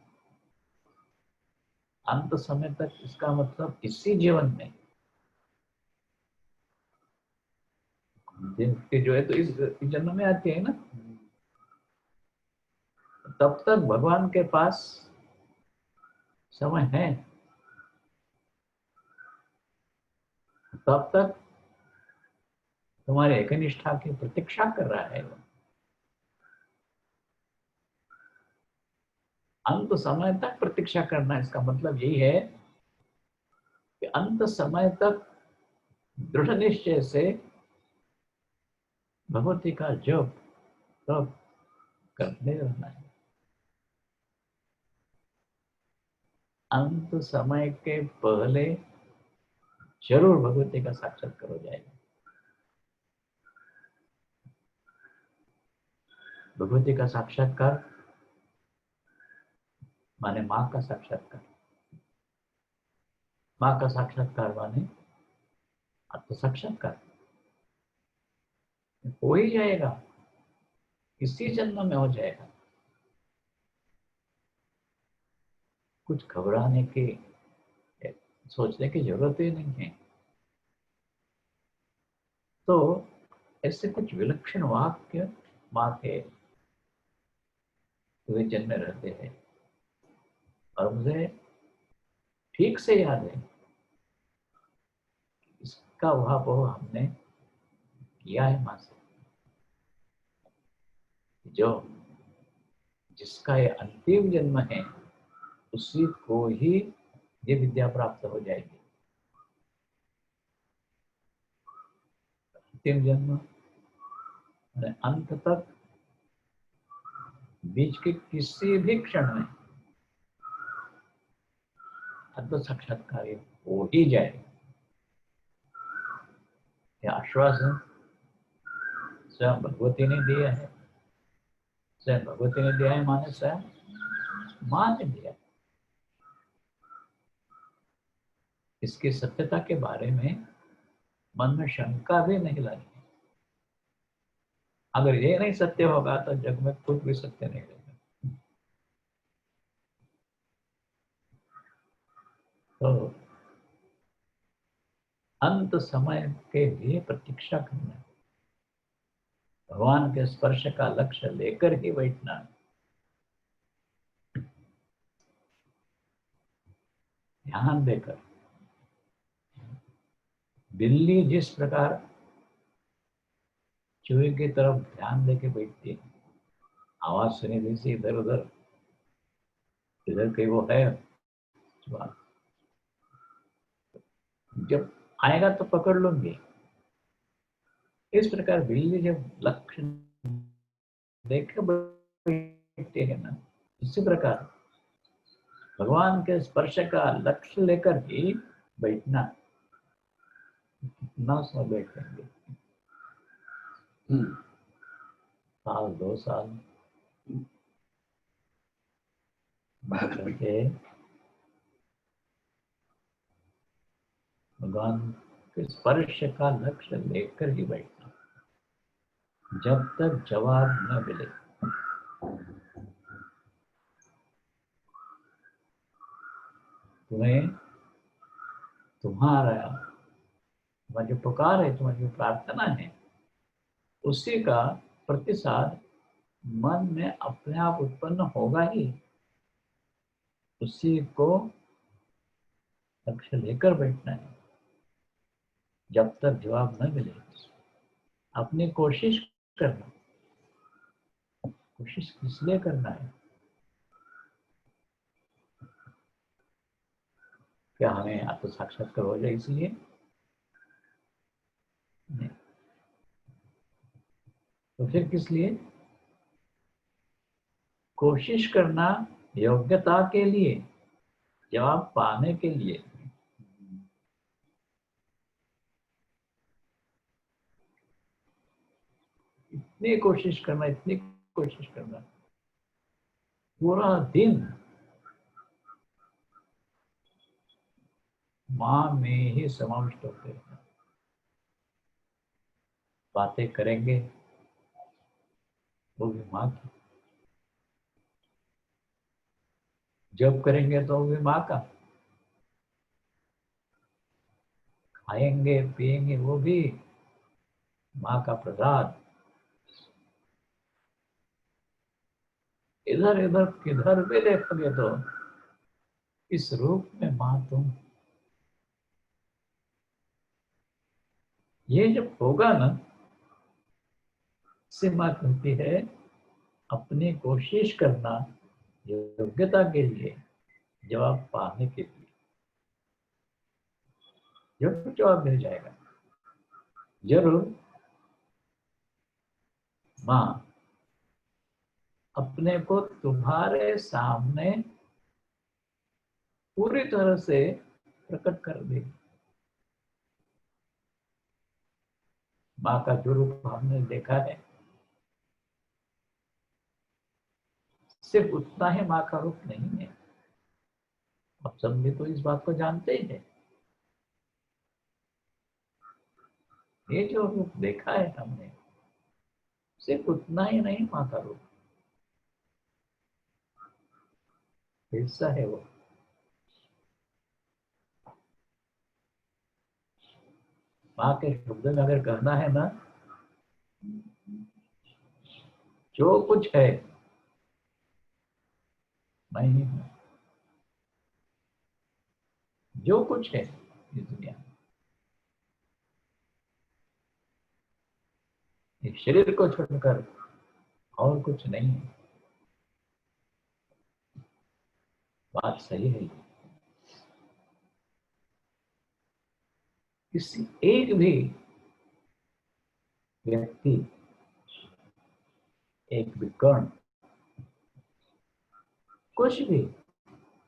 अंत समय तक इसका मतलब इसी जीवन में, दिन के जो है तो इस जन्म में आती है ना, तब तक भगवान के पास समय है, तब तक तुम्हारे एकनिष्ठा की प्रतीक्षा कर रहा है वो। अंत समय तक प्रतीक्षा करना, इसका मतलब यही है कि अंत समय तक दृढ़ निश्चय से भगवती का जप तप करते रहना है। अंत समय के पहले जरूर भगवती का साक्षात्कार हो जाएगा। भगवती का साक्षात्कार माने माँ का साक्षात्कार, माँ का साक्षात्कार माने आत्म साक्षात्कार हो ही जाएगा, इसी जन्म में हो जाएगा। कुछ घबराने की, सोचने की जरूरत ही नहीं है। तो ऐसे कुछ विलक्षण वाक्य माँ के विवेचन में रहते हैं और मुझे ठीक से याद है, इसका वहां हमने किया है माँ से। जो जिसका ये अंतिम जन्म है उसी को ही ये विद्या प्राप्त हो जाएगी। अंतिम जन्म और अंत तक बीच के किसी भी क्षण में अद्भुत साक्षात्कार हो ही जाए, यह आश्वासन स्वयं भगवती ने दिया है। स्वयं भगवती ने दिया है माने स्वयं मां ने दिया। इसकी सत्यता के बारे में मन में शंका भी नहीं लानी। अगर ये नहीं सत्य होगा तो जग में कुछ भी सत्य नहीं रहेगा। तो अंत समय के लिए प्रतीक्षा करना, भगवान के स्पर्श का लक्ष्य लेकर ही बैठना। ध्यान देकर बिल्ली जिस प्रकार चूहे की तरफ ध्यान देके बैठती है, आवाज सुनी जैसे इधर उधर, इधर कहीं वो है, जब आएगा तो पकड़ लूंगी। इस प्रकार बिल्ली जब लक्ष्य देखे बैठते हैं ना, इसी प्रकार भगवान के स्पर्श का लक्ष्य लेकर ही बैठना। कितना समय बैठेंगे? साल 2 साल बैठे भगवान के स्पर्श का लक्ष्य लेकर ही बैठना, जब तक जवाब न मिले। तुम्हें तुम्हारा जो पुकार है, तुम्हारी जो प्रार्थना है, उसी का प्रतिसाद मन में अपने आप उत्पन्न होगा ही। उसी को लक्ष्य लेकर बैठना है जब तक जवाब न मिले। अपनी कोशिश करना। कोशिश किस लिए करना है? क्या हमें आत्म साक्षात्कार हो जाए इसलिए? नहीं। तो फिर किस लिए? कोशिश करना योग्यता के लिए, जवाब पाने के लिए। इतनी कोशिश करना, इतनी कोशिश करना, पूरा दिन मां में ही समाविष्ट होते हैं। बातें करेंगे वो भी मां की, जब करेंगे तो वो भी मां का, खाएंगे पिएंगे वो भी मां का प्रसाद। इधर इधर किधर भी देखोगे तो इस रूप में मां तुम। ये जब होगा ना, से मां कहती है अपनी कोशिश करना योग्यता के लिए, जवाब पाने के लिए। जब जवाब मिल जाएगा जरूर मां अपने को तुम्हारे सामने पूरी तरह से प्रकट कर देगी। मां का जो रूप हमने देखा है, सिर्फ उतना ही मां का रूप नहीं है। आप सब भी तो इस बात को जानते ही हैं। ये जो रूप देखा है हमने, सिर्फ उतना ही नहीं मां का रूप, हिस्सा है वो। मां के शब्द में अगर कहना है ना, जो कुछ है मैं ही हूं। जो कुछ है इस दुनिया में, इस शरीर को छोड़कर और कुछ नहीं है। बात सही है। किसी एक भी व्यक्ति, एक भी कण, कुछ भी,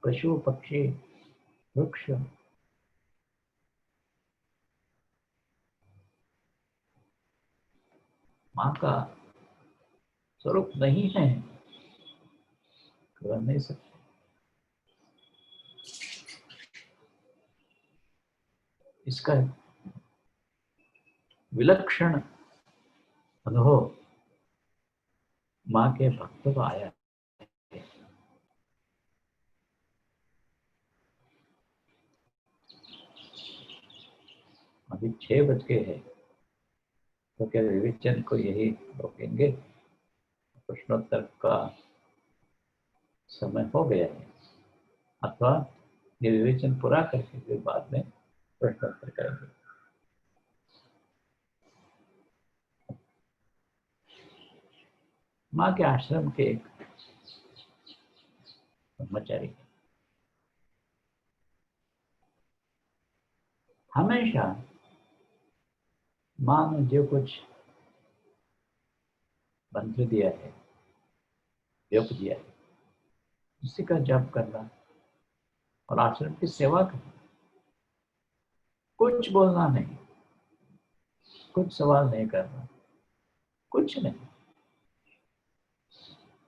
पशु पक्षी वृक्ष, माँ का स्वरूप नहीं है, कर नहीं सकते। इसका विलक्षण अनुभव माँ के भक्तों को आया। अभी 6 बज गए हैं, तो क्या विवेचन को यही रोकेंगे? प्रश्नोत्तर का समय हो गया है, अथवा ये विवेचन पूरा करके फिर बाद में प्रश्नोत्तर करेंगे। माँ के आश्रम के एक कर्मचारी हमेशा माँ ने जो कुछ मंत्र दिया है, जप दिया है, उसी का जप करना और आश्रम की सेवा करना, कुछ बोलना नहीं, कुछ सवाल नहीं करना, कुछ नहीं,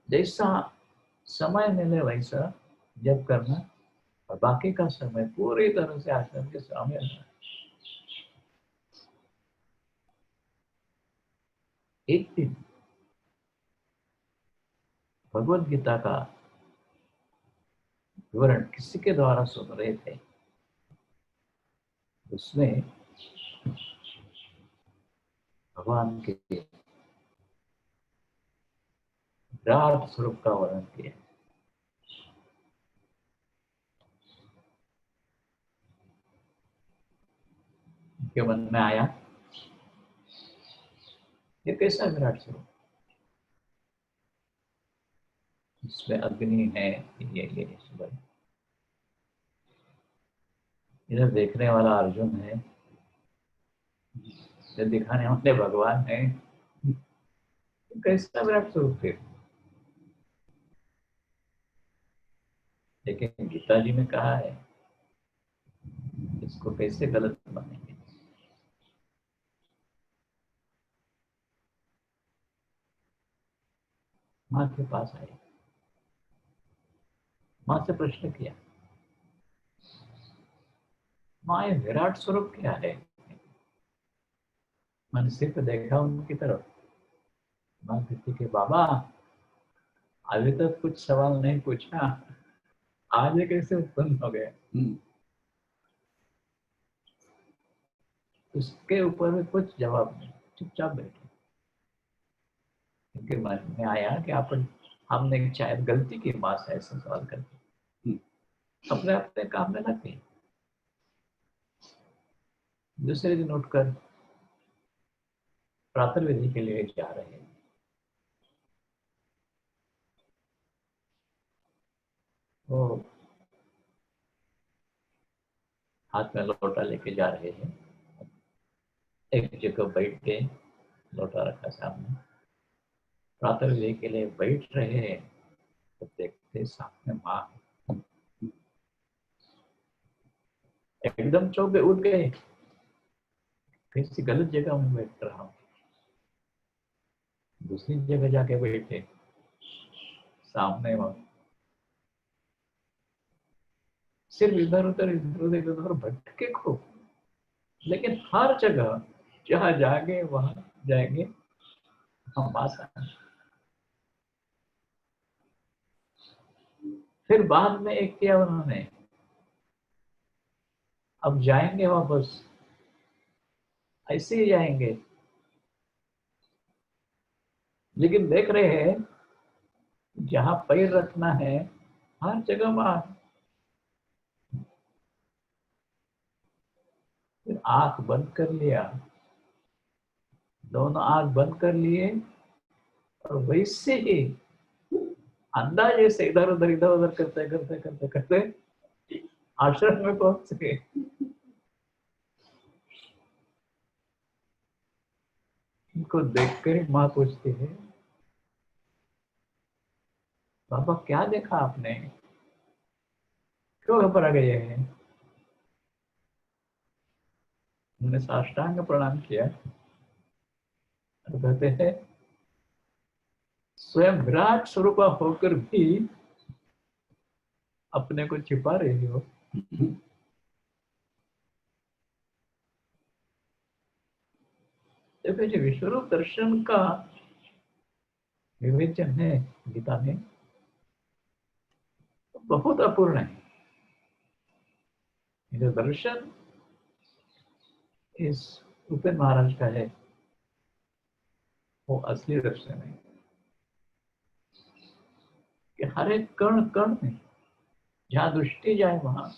जैसा समय मिले वैसा जप करना और बाकी का समय पूरी तरह से आश्रम के सामने रहना। एक दिन भगवत गीता का विवरण किसी के द्वारा सुन रहे थे, उसमें भगवान के विराट स्वरूप का वर्णन किया। उनके मन में आया, ये कैसा विराट स्वरूप, इसमें अग्नि है, ये सब। इधर देखने वाला अर्जुन है, इधर दिखाने वाले भगवान है, तो कैसा विराट स्वरूप है। लेकिन गीता जी में कहा है, इसको कैसे गलत मानेंगे। माँ के पास आए, माँ से प्रश्न किया, माँ ये विराट स्वरूप क्या है? मैंने सिर्फ देखा उनकी तरफ। माँ कहती कि बाबा अभी तक कुछ सवाल नहीं पूछा, आज ये कैसे उत्पन्न हो गया? उसके ऊपर भी कुछ जवाब नहीं, चुपचाप बैठे। उनके मन में आया कि अपन हमने शायद गलती की माँ से ऐसे सवाल करके, अपने अपने काम में लगे। दूसरे दिन उठकर प्रातः विधि के लिए जा रहे हैं। वो हाथ में लोटा लेके जा रहे हैं, एक जगह बैठ गए, लोटा रखा सामने, प्रातः विधि के लिए बैठ रहे हैं, तो देखते सामने माँ एकदम चौंके उठ गए, किसी गलत जगह में बैठ रहा हूँ। दूसरी जगह जाके बैठे, सामने वहां सिर्फ इधर उधर भटके खूब, लेकिन हर जगह जहाँ जाएंगे वहां जाएंगे हम आसान। फिर बाद में एक किया उन्होंने, अब जाएंगे वापस, ऐसे ही जाएंगे, लेकिन देख रहे हैं जहां पैर रखना है हर जगह वहां। फिर आंख बंद कर लिया, दोनों आंख बंद कर लिए, और वैसे ही अंदाजे से इधर उधर करते करते करते करते आश्रम में पहुंच गए। उनको देखकर ही माँ पूछती है, बाबा क्या देखा आपने, क्यों घबरा गए हैं? उन्होंने साष्टांग प्रणाम किया और कहते हैं, स्वयं विराट स्वरूप होकर भी अपने को छिपा रही हो। देखो जी, विश्वरूप दर्शन का विवेचन है गीता में, बहुत अपूर्ण है। जो दर्शन इस उपेंद्र महाराज का है वो असली दर्शन है कि हर एक कण कण में जहाँ दृष्टि जाए वहां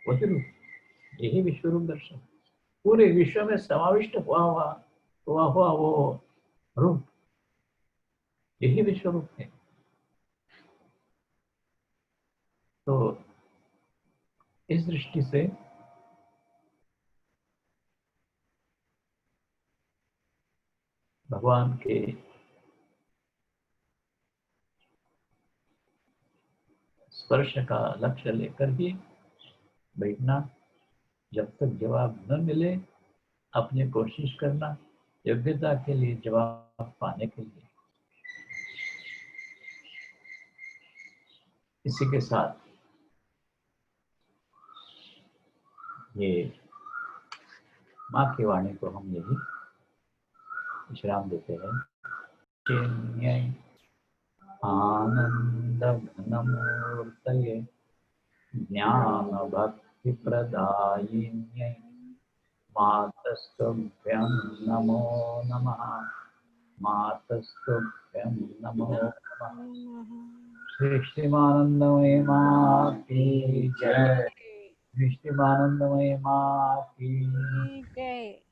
वही रूप, यही विश्वरूप दर्शन, पूरे विश्व में समाविष्ट हुआ वो रूप, यही विश्वरूप है। तो इस दृष्टि से भगवान के स्पर्श का लक्ष्य लेकर ही बैठना, जब तक जवाब न मिले अपनी कोशिश करना, योग्यता के लिए जवाब पाने के लिए। इसी के साथ ये माँ की वाणी को हम यही विश्राम देते हैं। चिन्मय आनंद घनमूर्तये ज्ञान भक्ति प्रदायिन्यै मातस्तुभ्यं नमो नमः, मातस्तुभ्यं नमो नमः। सृष्टिमानंदमय माँ की जय, सृष्टिमानंदमय माँ की जय।